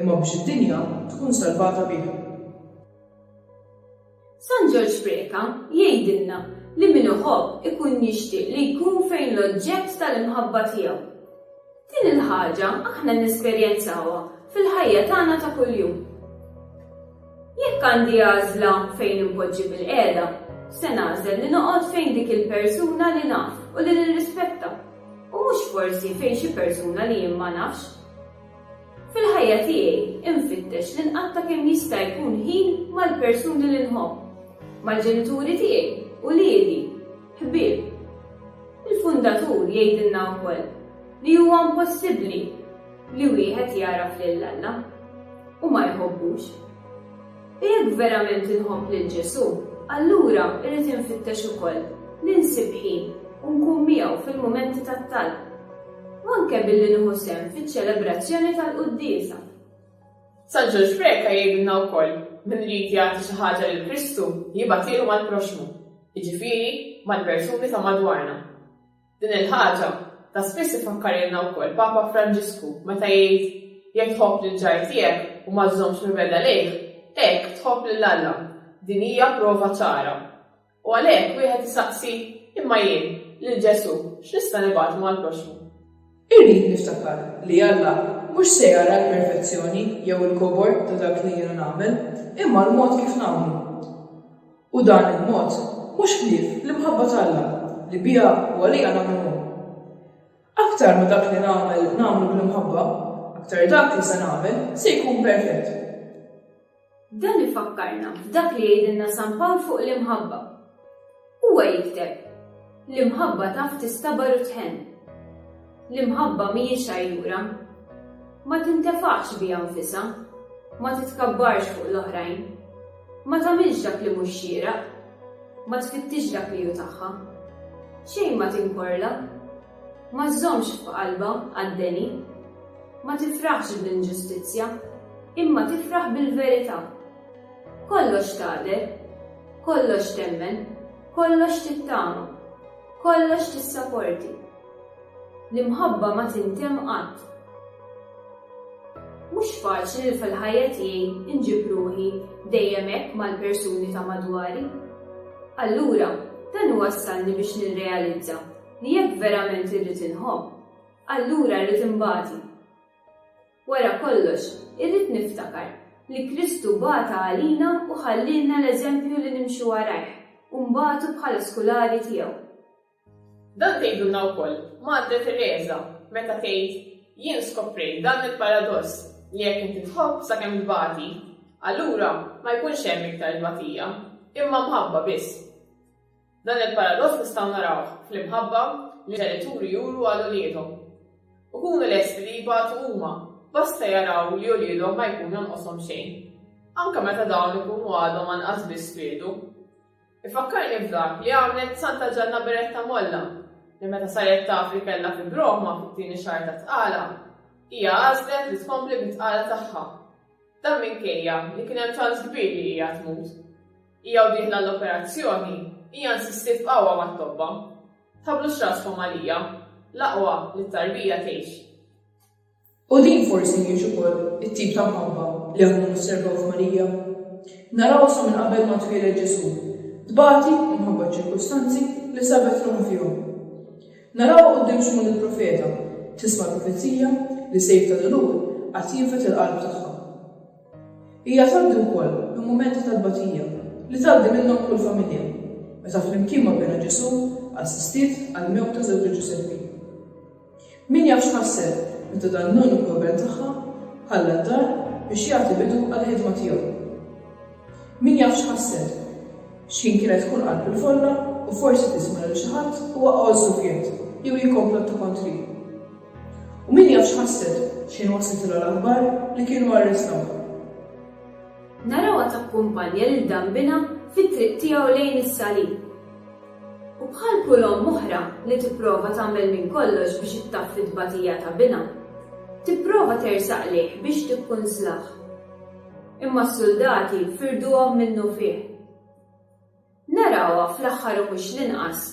imma biex id-dinja tkun salvata bih. San George Preka jgħidilna li min iħobb ikun jixtieq li jkun fejn l-oġġett tal-imħabba tiegħu. Din il-ħaġa aħna nesperjenzawha fil-ħajja tagħna ta' kuljum. Jekk għandi għażla fejn impoġġi bil-qiegħda, se nagħżel li noqgħod fejn dik il-persuna li naf u li nirrispetta, u mhux forsi fejn xi persuna li jien ma nafx. Fil-ħajja tiegħi infittex li nqatta kemm jista' jkun ħin mal-persuni li nħobb, mal-ġenituri tiegħi u liedi, ħbieb. Il-fundatur jgħidilna wkoll li huwa impossibbli li wieħed jaraf lil Alla u ma jħobbux. Jekk verament inħobb lil Ġesu, allura irrid infittex ukoll li nsib ħin u nkun miegħu fil-mumenti tat-talb, u anke billi nieħu sehem fiċ-ċelebrazzjoni tal-Quddiesa. San Ġorġ Preka jgħidilna wkoll min irid jagħti xi ħaġa lil Kristu jibgħatilu mal-proxmu, jiġifieri mal-persuni ta' madwarna. Din il-ħaġa ta' spiss ifakkarilna wkoll Papa Franġisku meta jgħid jekk tħobb lil ġar tiegħek u ma żżommx mibeda lejh, hekk tħobb lil Alla. Din hija prova ċara. U għalhekk wieħed isaqsi imma jien lil Ġesu x'nista' nibgħatu mal-proxmu. Irrid niftakar li Alla mhux se jara l-perfezzjoni jew il-kobor ta' dak li jiena nagħmel, imma l-mod kif nagħmlu. U dan il-mod mhux ħlief l-imħabba tal-Alla li biha u għalija nagħmlu. Aktar ma dak li nagħmlu bl-imħabba, aktar dak li se nagħmel se jkun perfett. Dan ifakkarna f'dak li jgħidilna San Pawl fuq l-imħabba. Huwa jikteb l-imħabba taf tistabar u tħenn. L-imħabba mhijiex għajjura, ma tintefax biha nfisha, ma titkabbarx fuq l-oħrajn, ma tagħmilx dak li mhux xieraq, ma tfittix dak li hu tagħha. Xejn ma tinkorla, ma żżommx f'qalba għad-deni, ma tifraħx bl-inġustizzja, imma tifraħ bil-verità. Kollox tagħder, kollox temmen, kollox tittama, kollox tissapporti. L-imħabba ma tintemm qatt. Mhux faċli li fil-ħajja tiegħi inġib ruħi dejjem hekk mal-persuni ta' madwari. Allura, dan wassalni biex nirrealizza li jekk verament irrid inħobb, allura rrid imbagħti. Wara kollox, irrid niftakar li Kristu bata għalina u ħallilna l-eżempju li nimxu warajh u mbagħtu bħala skulari tiegħu. Dan tgħidulna wkoll Madre Teresa meta tgħid jien skoprejt dan il-paradoss li jekk inti tħobb sakemm tbagħti, allura ma jkunx hemm iktar tbatija, imma mħabba biss. Dan il-paradoss nistgħu narawh fl-imħabba li ġenituri juru għal uliedhom. U kunu lesti li jibgħatu huma basta jaraw li uliedhom ma jkun jonqoshom xejn, anke meta dawn ikunu għadhom anqas biss twiedu. Ifakkarni f'dak li għamlet Santa Ġanna Beretta Molla li meta saret taf li kellha fibroma fit-tieni xahar ta' tqala, hija għażlet li tkompli bit-tqala tagħha. Dan minkejja li kien hemm ċans kbir li hija tmut. Hija wdieħla l-operazzjoni, hija nsistiet b'qawwa mat-tobba. Tablu x'raskom għalija, l-aqwa li t-tarbija tgħix. U din forsi mhix ukoll it-tip ta' mħabba li aħna nosservaw f'Marija. Naraw sa minn qabel ma twieled Ġesu, tbagħti minħabba ċirkustanzi li sabet ruħha fihom. Naraw quddiem x'mod il-profeta, tisma' l-profezija li sejf ta' dalur qatt jinfet il-qalb tagħha. Hija tgħaddi wkoll minn mumenti tal-batija li tgħaddi minnhom kull familja, meta flimkien ma' bejn Ġesu assistiet għall-mewt ta' żewġ Ġuseppi. Min jaf x'ħasset meta dan n-nonnu kbir tagħha ħalla d-dar biex jagħti bidu għall-ħidma tiegħu. Min jaf x'ħasset x'kien kienet tkun qalb il-folla u forsi tisma' lil xi ħadd u waqgħu żufjet jew jikkomplottu kontri. U min jaf x'ħasset x'in wasiltilha l-aħbar li kienu arrestaw. Narawha takkumpanja lil dambina fit-triq tiegħu lejn is-salib. U bħal kull omm oħra li tipprova tagħmel minn kollox biex ittaffi d-tbatija ta' bina, tipprova tersaq lih biex tikkunslaħ. Imma s-soldati firduhom minnu fih. Narawha fl-aħħar u mhux l-inqas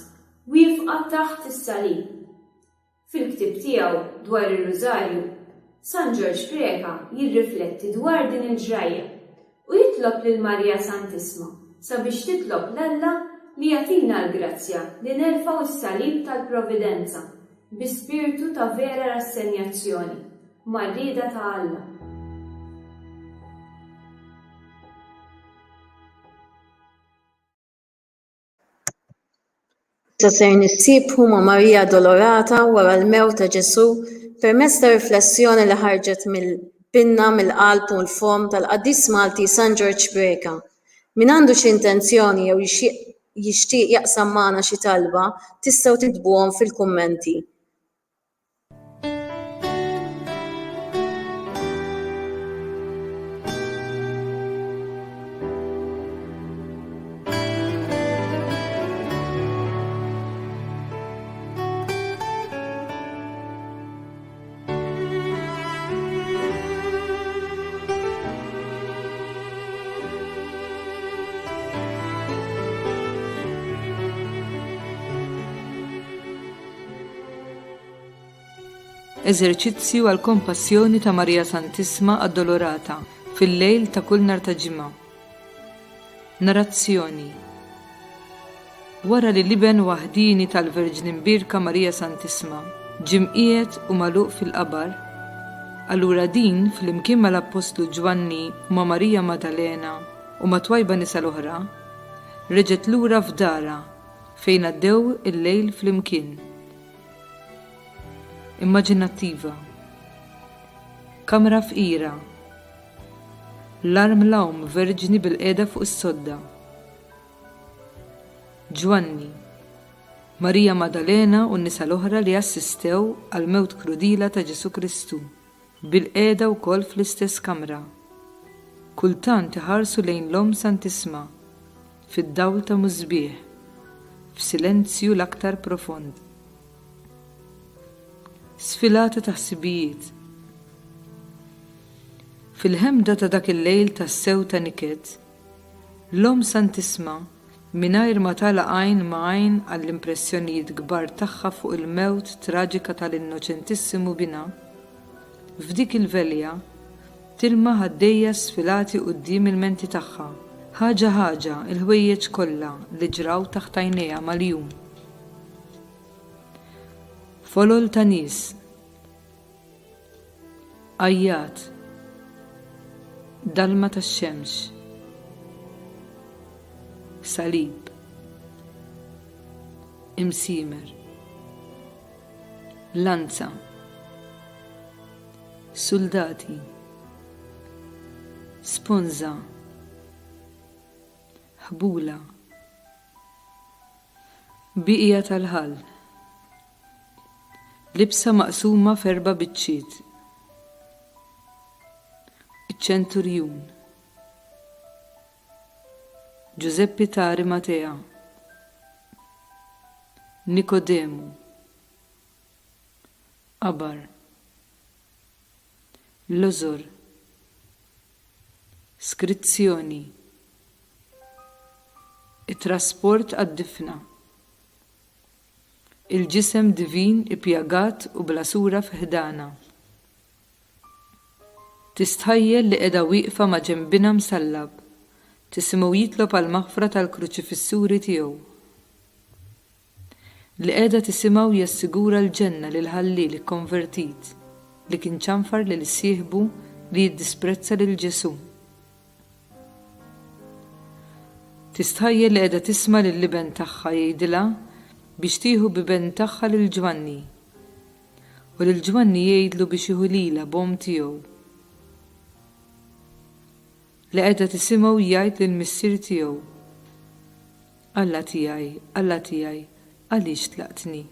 wieqfa taħt is-salib. Fil-ktieb tiegħu dwar ir-Rużarju, San Ġorġ Preka jirrifletti dwar din il-ġrajja u jitlob lil Marija Santissima sabiex titlob l-Alla li jagħtina l-grazzja li nerfgħu s-salib tal-Providenza bi spiritu ta' vera rassenjazzjoni mar-rieda ta' Alla. Issa ser nissibħu ma' Marija Dolorata wara l-mewt ta' Ġesu permezz ta' riflessjoni li ħarġet mill-binna mill-qalb u l-fom tal-Qaddis Malti San George Breka. Min għandu xi intenzjoni jew jixtieq jaqsam magħna xi talba, tistgħu titbuhom fil-kummenti. Eżerċizzju għal kompassjoni ta' Marija Santissima Addolorata fil-lejl ta' kull nhar ta' ġimgħa. Narrazzjoni. Wara li liben waħdini tal-Verġin Imbirka Marija Santissima ġimqiet u magħluq fil-qabar, allura din flimkien mal-Apostlu Ġwanni u ma' Marija Maddalena u ma' twajba nisa l-oħra, reġgħet lura f'dara fejn għaddew il-lejl flimkien. Immaġinattiva. Kamra fqira. L-arm lawm verġini bil-qiegħda fuq is-sodda. Ġwanni, Marija Maddalena u n-nisa l-oħra li assistew għal mewt krudila ta' Ġesu Kristu, bil-qiegħda wkoll fl-istess kamra. Kultant iħarsu lejn l-Om Santissima, fid-dawl ta' mużbieħ, f'silenzju l-aktar profond. Sfilata ta' ħsibijiet. Fil-ħemda ta' dak il-lejl tas-sew ta' niket, l-Om Santissima mingħajr ma tagħlaq għajn ma' għajn għall-impressjonijiet kbar tagħha fuq il-mewt traġika tal-Innoċentissimu bina, f'dik il-velja tilma' ħaddejja sfilati quddiem il-menti tagħha, ħaġa ħaġa il-ħwejjeġ kollha li ġraw taħt għajnejha mal-jum. Folol ta' nies, ajjat, dalma tax-xemx, salib, imsimer, lanza, soldati, sponza, ħbula, biqija tal-ħall, libsa maqsuma f'erba' biċċiet. Iċ-ċenturjun. Giuseppe Tari Matea. Nikodemu. Qabar. Lozor. Skrizzjoni. It-trasport għad-difna. Il-ġisem divin ipjagat u bla sura f'ħdana. Tistħajjel li qiegħda wieqfa ma' ġembina msallab, tisimgħu jitlob għal maħfra tal-kruċifissuri tiegħu. Li qiegħda tisimgħu jassigura l-ġenna lil ħallil ikkonvertit li kien ċanfar lil sieħbu li jiddisprezza lil Ġesu. Tistħajjel li qiegħda tisma' lill-liben tagħha jgħidilha biex tieħu biben tagħha lil Ġwanni u lil Ġwanni jgħidlu biex jieħu lilha b'hom tiegħu. Li qiegħda tisimgħu jgħid lill-missier tiegħu: Alla tiegħi, għaliex tlaqtni.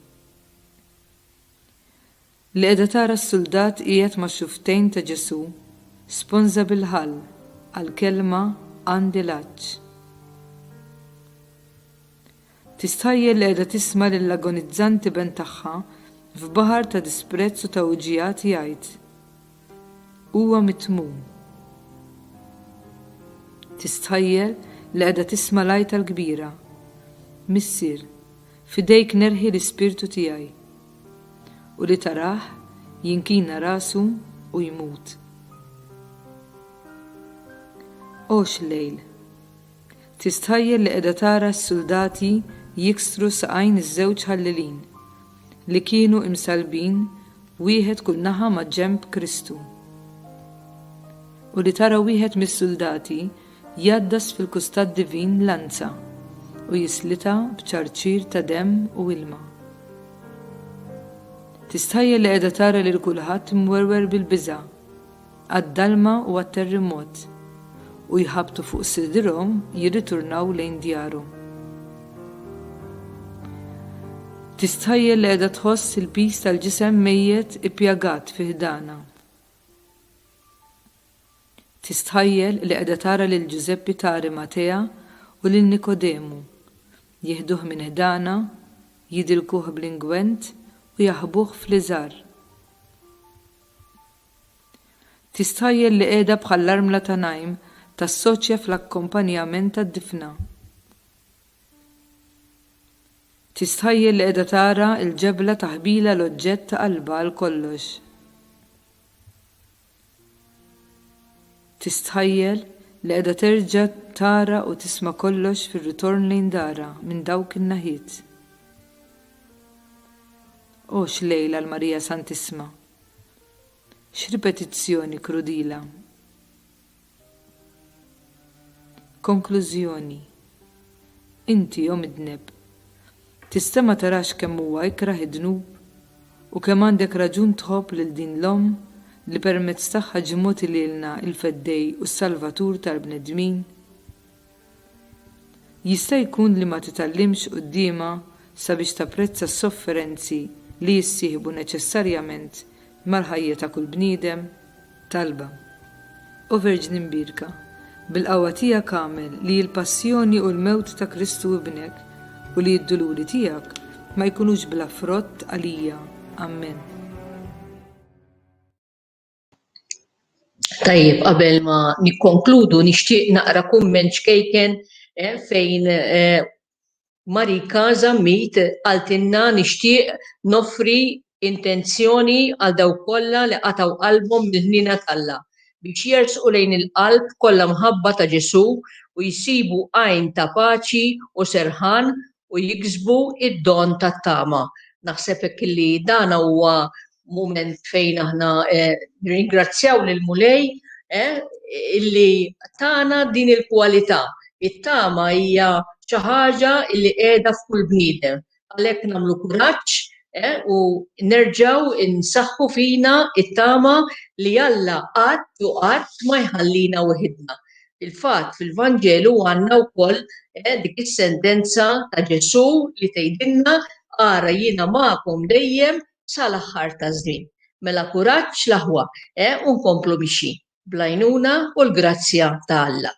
Li qiegħda tara s-soldat qiegħed ma' xuftejn ta' Ġesu, sponża bil-ħall għall-kelma għandi laġġ. Tistħajjel li qiegħda tisma' lill-agonizzanti ben tagħha f'baħar ta' disprezz u ta' uġigħat jgħid: Huwa mitmum. Tistħajjel li qiegħda tisma' lajta l-kbira: Missier, fidejk nerħi l-ispirtu tiegħi, u li taraħ jinkina rasu u jmut. Ox lejl. Tistħajjel li qiegħda tara s-soldati jiksru saqajn iż-żewġ ħallilin li kienu imsalbin wieħed kull naħa ma' ġenb Kristu. U li tara wieħed mis-soldati jaddas fil-kustat divin lanza u jislita b'ċarċir ta' demm u ilma. Tistħajjel li qiegħda tara lil kulħadd imwerwer bil-biża' għad-dalma u għat-terremot u jħabtu fuq sidrhom jirriturnaw lejn djarhom. Tistħajjel li qiegħda tħoss il-piż tal-ġisem mejjed ippjagat fi ħdana. Tistħajjel li qiegħda tara lil Giuseppe Tari Matea u lil Nikodemu jieħduh minn ħdana, jidilkuh bl-ingwent u jaħbuh fl-iżar. Tistħajjel li qiegħda bħal l-armla ta' Najm tassoċja fl-akkompanjament tad-difna. Tistħajjel li qiegħda tara l-ġebla taħbila l-oġġett ta' qalba għal kollox. Tistħajjel li qiegħda terġa' tara u tisma' kollox fir-ritorn lejn dara minn dawk in-naħiet. O x'lejla l-Marija Santisma, x'ripetizzjoni krudila. Konklużjoni. Inti midneb tista' ma tarax kemm huwa ikraħ id-dnub u kemm għandek raġun tħobb lil din l-omm li permezz tagħha ġimgħut lilna il-Feddej u s-Salvatur tal-bnedmin. Jista' jkun li ma titallimx qudiema sabiex tapprezza s-sofferenzi li jissieħbu neċessarjament mal-ħajja ta' kull bniedem. Talba. O Verġni Mbirka, bil-qawwa tiegħek għamel li l-passjoni u l-mewt ta' Kristu ibnek u li d-duluri tiegħek ma jkunux bla frott għalija. Amen. Tajjeb, qabel ma nikkonkludu nixtieq naqra kumment xkejken fejn Marika Zammit għaltinna nixtieq noffri intenzjoni għal dawk kollha li qataw qalbhom mill-ħnina talla biex jersqu lejn il-qalb kollha mħabba ta' Ġesu u jsibu għajn ta' paċi u serħan u jiksbu id-don tat-tama. Naħseb hekk li dan huwa mument fejn aħna ringrazzjaw lil Mulej illi tana din il-kwalità. It-tama hija xi ħaġa li qiegħda f'kull bniedem. Għalhekk nagħmlu kuraġġ u nerġgħu insaħħu fina it-tama li Alla qatt u qatt ma jħallina waħedna. Il-fatt fil-Vanġelu għandna wkoll dik is-sentenza ta' Ġesu li tgħidilna ara jiena magħkom dejjem sal-aħħar taż-żmien. Mela kuraġġ l-aħwa u nkomplu mixi bl-għajnuna u l-grazzja ta' Alla.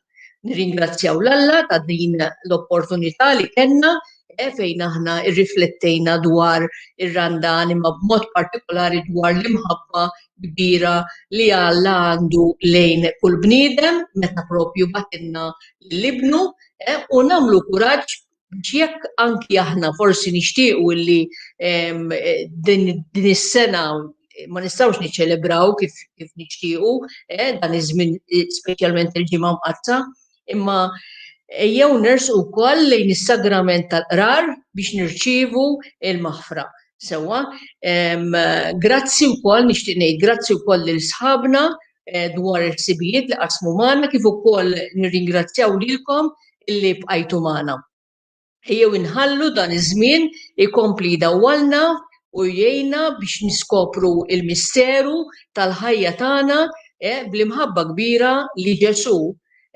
Nirringrazzjaw l-Alla ta' din l-opportunità li kellna fejn aħna irriflettejna dwar ir-Randan imma b'mod partikolari dwar l-imħabba kbira li Alla għandu lejn kull bniedem meta propju batilna l-ibnu u nagħmlu kuraġġ biex jekk anki aħna forsi nixtiequ li din is-sena ma nistgħux niċċelebraw kif nixtiequ dan iż-żmien speċjalment il-ġimgħa mqazza, imma ejjew nersqu wkoll lejn is-sagrament tal-qrar biex nirċievu l-maħfra. Sewwa, grazzi wkoll nixtieq ngħid grazzi wkoll lil sħabna dwar il-ħsibijiet li qasmu magħna kif ukoll nirringrazzjaw lilkom illi bqajtu magħna. Ejjew inħallu dan iż-żmien ikompli jdawwalna u jgħinna biex niskopru il-misteru tal-ħajja tagħna bl-imħabba kbira li Ġesu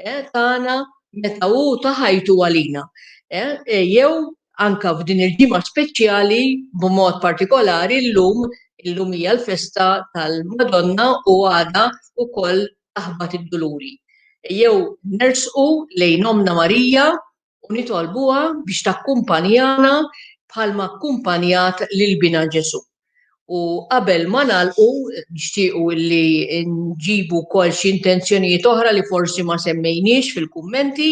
tagħna meta hu ta' ħajtu għalina. Jew anke f'din il-ġimgħa speċjali b'mod partikolari llum hija l-festa tal-Madonna u għada wkoll taħbat id-duluri. Jew nersqu lejn Omna Marija u nitolbuha biex takkumpanjana bħalma akkumpanjat lil-bina Ġesu. U qabel ma nagħlqu nixtiequ li nġibu wkoll xi intenzjonijiet oħra li forsi ma semmejniex fil-kummenti,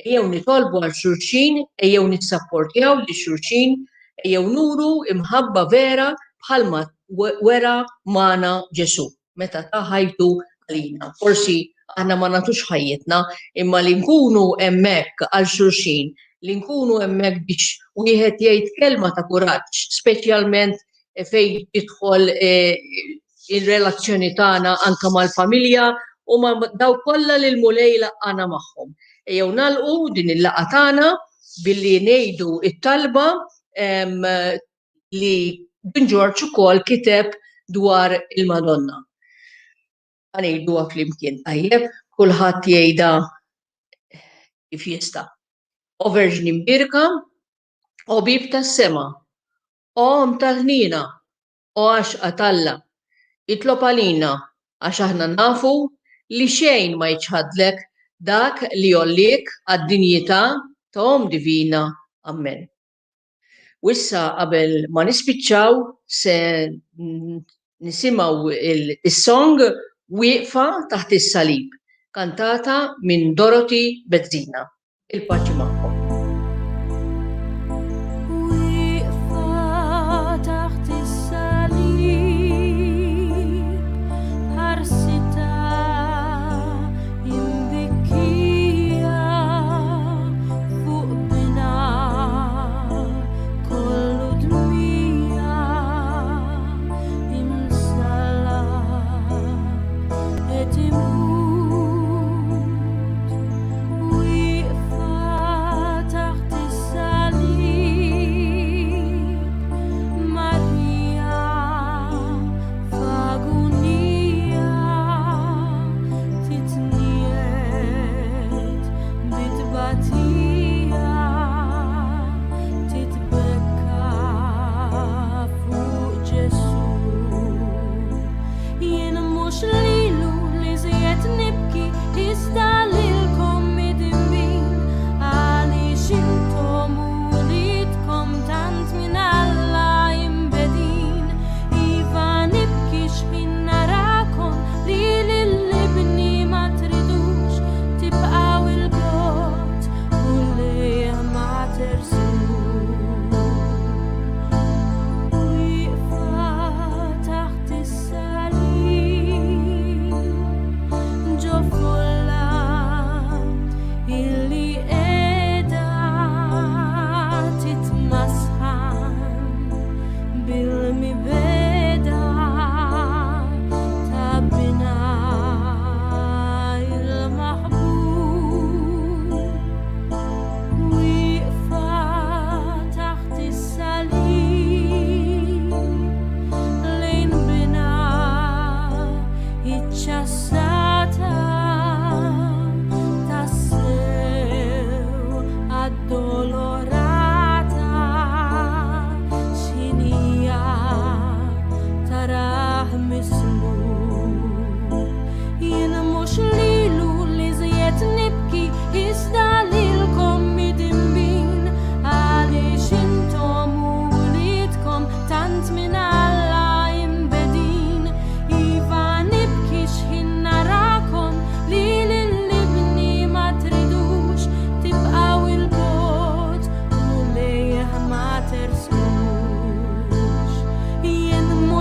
ejjew nitolbu għal xulxin, ejjew nissapportjaw lil xulxin, ejjew nuru imħabba vera bħalma wera magħna Ġesu meta ta' ħajtu għalina. Forsi aħna ma nagħtux ħajjitna, imma li nkunu hemmhekk għal xulxin, li nkunu hemmhekk biex wieħed jgħid kelma ta' kuraġġ, speċjalment fejn jidħol il-relazzjoni tagħna anke mal-familja u ma' dawk kollha li l-Mulej laqqana magħhom. Ejjew nagħlqu din il-laqgħa tagħna billi ngħidu it-talba li King George ukoll kiteb dwar il-Madonna. Ngħiduha flimkien tajjeb, kulħadd jgħidha kif jista'. O Verġni mbirka, o bib tas-sema, o mtaħnina, o għaxqa talla, itlob għalina għax aħna nafu li xejn ma jiċħadlek dak li jollik għad-dinjità ta' divina. Amen. Wissa qabel ma nispiċċaw se nisimgħu il-song Wieqfa taħt is-salib, kantata minn Dorothy Bezzina. Il-paċi magħkom.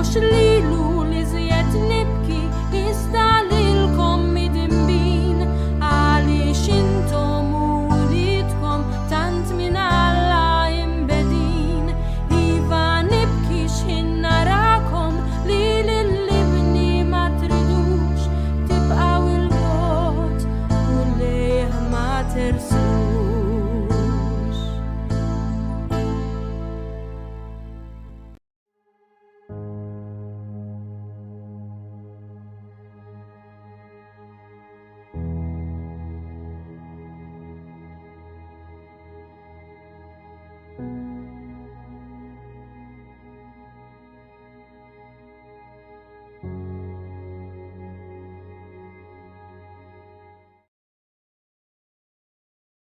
Actually